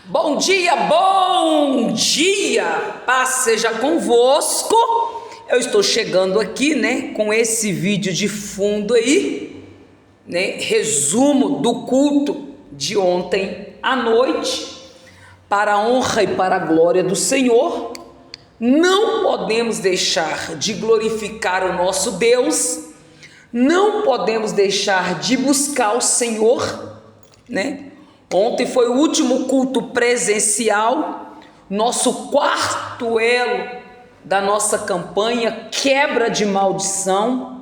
Bom dia, bom dia, paz seja convosco. Eu estou chegando aqui, com esse vídeo de fundo aí, resumo do culto de ontem à noite, para a honra e para a glória do Senhor. Não podemos deixar de glorificar o nosso Deus, não podemos deixar de buscar o Senhor, Ontem foi o último culto presencial, nosso quarto elo da nossa campanha Quebra de Maldição.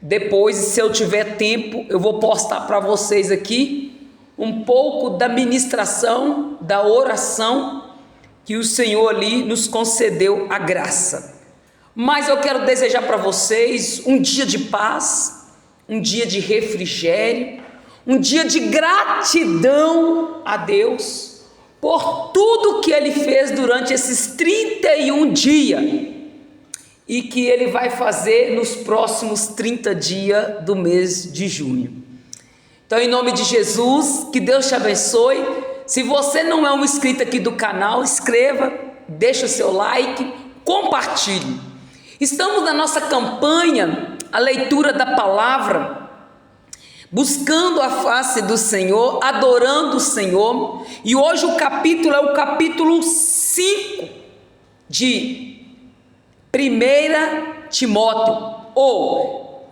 Depois, se eu tiver tempo, eu vou postar para vocês aqui um pouco da ministração, da oração que o Senhor ali nos concedeu a graça. Mas eu quero desejar para vocês um dia de paz, um dia de refrigério, um dia de gratidão a Deus por tudo que Ele fez durante esses 31 dias e que Ele vai fazer nos próximos 30 dias do mês de junho. Então, em nome de Jesus, que Deus te abençoe. Se você não é um inscrito aqui do canal, inscreva, deixa o seu like, compartilhe. Estamos na nossa campanha, a leitura da palavra, buscando a face do Senhor, adorando o Senhor, e hoje o capítulo é o capítulo 5 de 1 Timóteo, ou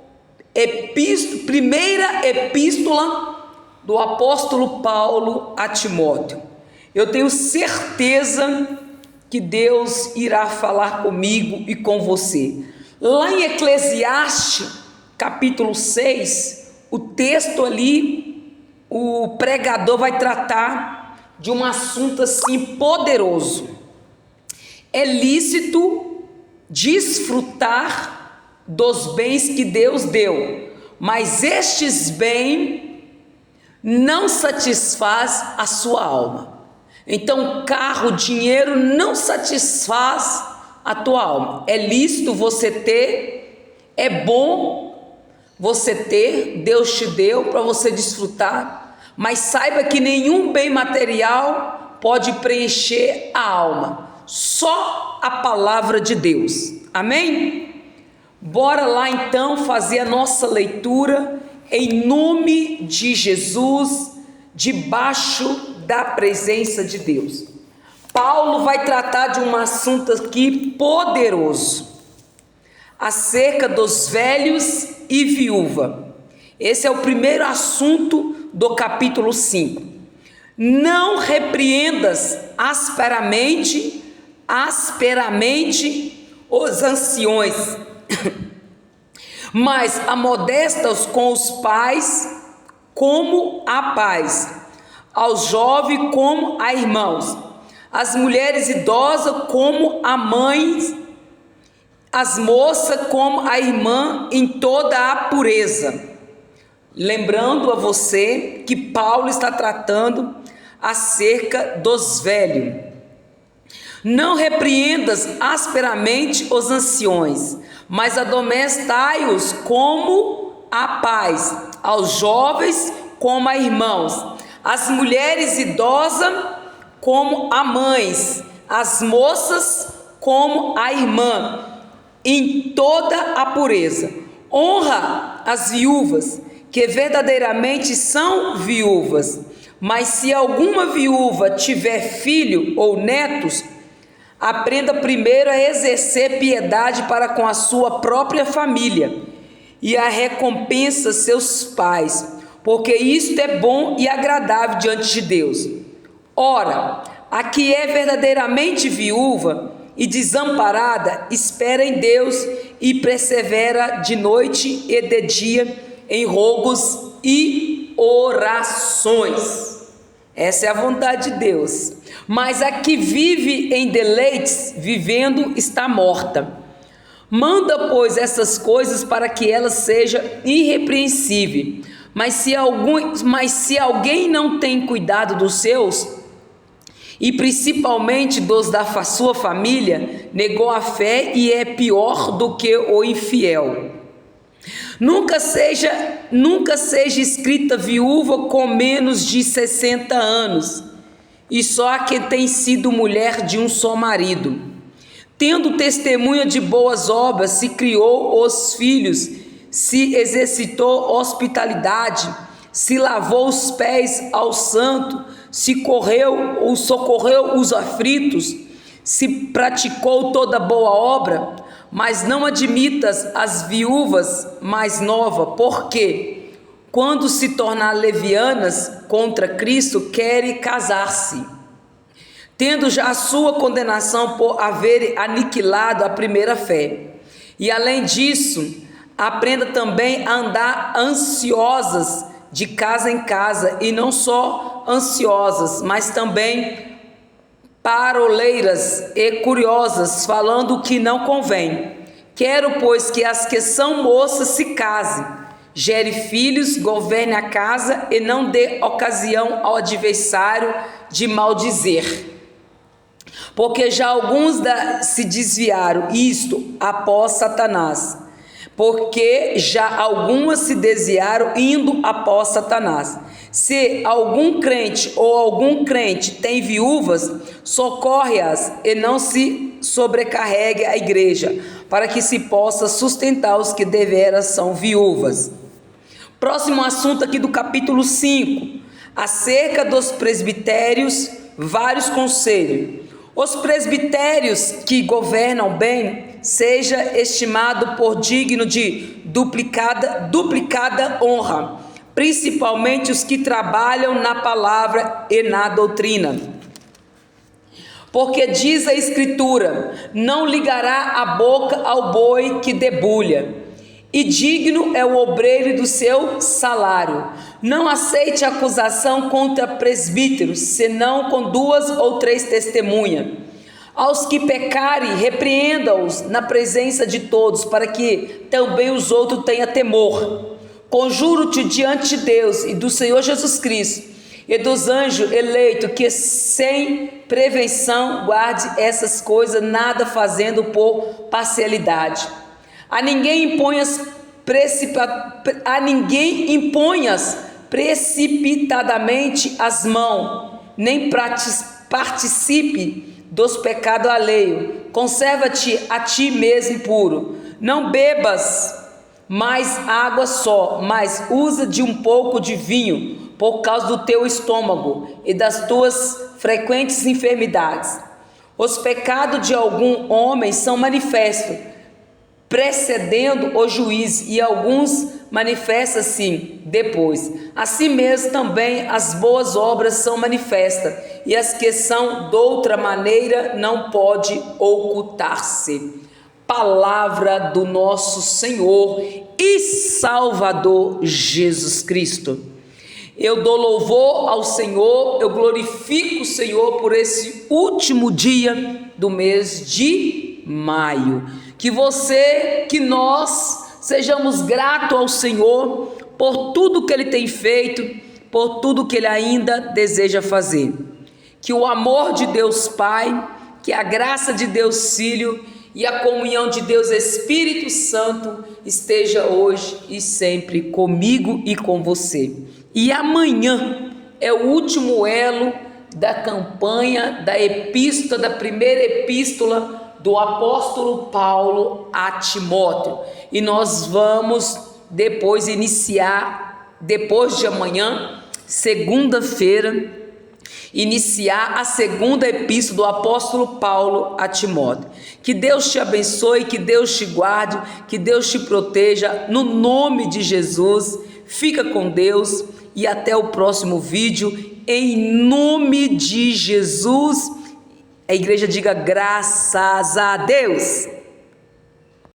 primeira epístola do apóstolo Paulo a Timóteo. Eu tenho certeza que Deus irá falar comigo e com você. Lá em Eclesiastes, capítulo 6, o texto ali, o pregador vai tratar de um assunto assim poderoso. É lícito desfrutar dos bens que Deus deu, mas estes bens não satisfaz a sua alma. Então, carro, dinheiro não satisfaz a tua alma. É lícito você ter, é bom você ter, Deus te deu para você desfrutar, mas saiba que nenhum bem material pode preencher a alma, só a palavra de Deus. Amém? Bora lá então fazer a nossa leitura em nome de Jesus, debaixo da presença de Deus. Paulo vai tratar de um assunto aqui poderoso, acerca dos velhos e viúva. Esse é o primeiro assunto do capítulo 5. Não repreendas asperamente os anciões, mas amonestas com os pais como a pais, aos jovens como a irmãos, as mulheres idosas como a mães, as moças como a irmã em toda a pureza. Lembrando a você que Paulo está tratando acerca dos velhos. Não repreendas asperamente os anciões, mas admoestai-os como a pais, aos jovens como a irmãos, as mulheres idosas como a mães, as moças como a irmã, em toda a pureza. Honra as viúvas, que verdadeiramente são viúvas, mas se alguma viúva tiver filho ou netos, aprenda primeiro a exercer piedade para com a sua própria família e a recompensa seus pais, porque isto é bom e agradável diante de Deus. Ora, a que é verdadeiramente viúva e desamparada, espera em Deus e persevera de noite e de dia em rogos e orações. Essa é a vontade de Deus. Mas a que vive em deleites, vivendo, está morta. Manda, pois, essas coisas para que ela seja irrepreensível. Mas se alguém não tem cuidado dos seus, e principalmente dos da sua família, negou a fé e é pior do que o infiel. Nunca seja escrita viúva com menos de 60 anos, e só a quem tem sido mulher de um só marido. Tendo testemunha de boas obras, se criou os filhos, se exercitou hospitalidade, se lavou os pés ao santo, se correu ou socorreu os aflitos, se praticou toda boa obra, mas não admitas as viúvas mais novas, porque quando se tornar levianas contra Cristo, querem casar-se, tendo já a sua condenação por haver aniquilado a primeira fé. E além disso, aprenda também a andar ansiosas de casa em casa, e não só ansiosas, mas também paroleiras e curiosas, falando o que não convém. Quero, pois, que as que são moças se casem, gere filhos, governe a casa e não dê ocasião ao adversário de maldizer. Porque já alguns se desviaram, isto após Satanás. Porque já algumas se desviaram indo após Satanás. Se algum crente ou algum crente tem viúvas, socorre-as e não se sobrecarregue a igreja, para que se possa sustentar os que deveras são viúvas. Próximo assunto aqui do capítulo 5, acerca dos presbitérios, vários conselhos. Os presbitérios que governam bem, seja estimado por digno de duplicada honra, principalmente os que trabalham na palavra e na doutrina. Porque diz a Escritura: não ligará a boca ao boi que debulha, e digno é o obreiro do seu salário. Não aceite acusação contra presbíteros, senão com 2 ou 3 testemunhas. Aos que pecarem, repreenda-os na presença de todos, para que também os outros tenham temor. Conjuro-te diante de Deus e do Senhor Jesus Cristo e dos anjos eleitos, que sem prevenção guarde essas coisas, nada fazendo por parcialidade. A ninguém imponhas precipitadamente as mãos, nem participe dos pecados alheios. Conserva-te a ti mesmo puro. Não bebas mais água só, mas usa de um pouco de vinho, por causa do teu estômago e das tuas frequentes enfermidades. Os pecados de algum homem são manifestos, precedendo o juízo, e alguns manifestam-se depois. Assim mesmo também as boas obras são manifestas, e as que são de outra maneira não pode ocultar-se. Palavra do nosso Senhor e Salvador Jesus Cristo. Eu dou louvor ao Senhor, eu glorifico o Senhor por esse último dia do mês de maio. Que nós sejamos gratos ao Senhor por tudo que Ele tem feito, por tudo que Ele ainda deseja fazer. Que o amor de Deus Pai, que a graça de Deus Filho e a comunhão de Deus Espírito Santo esteja hoje e sempre comigo e com você. E amanhã é o último elo da campanha da epístola, da primeira epístola do apóstolo Paulo a Timóteo. E nós vamos depois iniciar, depois de amanhã, segunda-feira, iniciar a segunda epístola do apóstolo Paulo a Timóteo. Que Deus te abençoe, que Deus te guarde, que Deus te proteja, no nome de Jesus. Fica com Deus e até o próximo vídeo, em nome de Jesus. A igreja diga graças a Deus.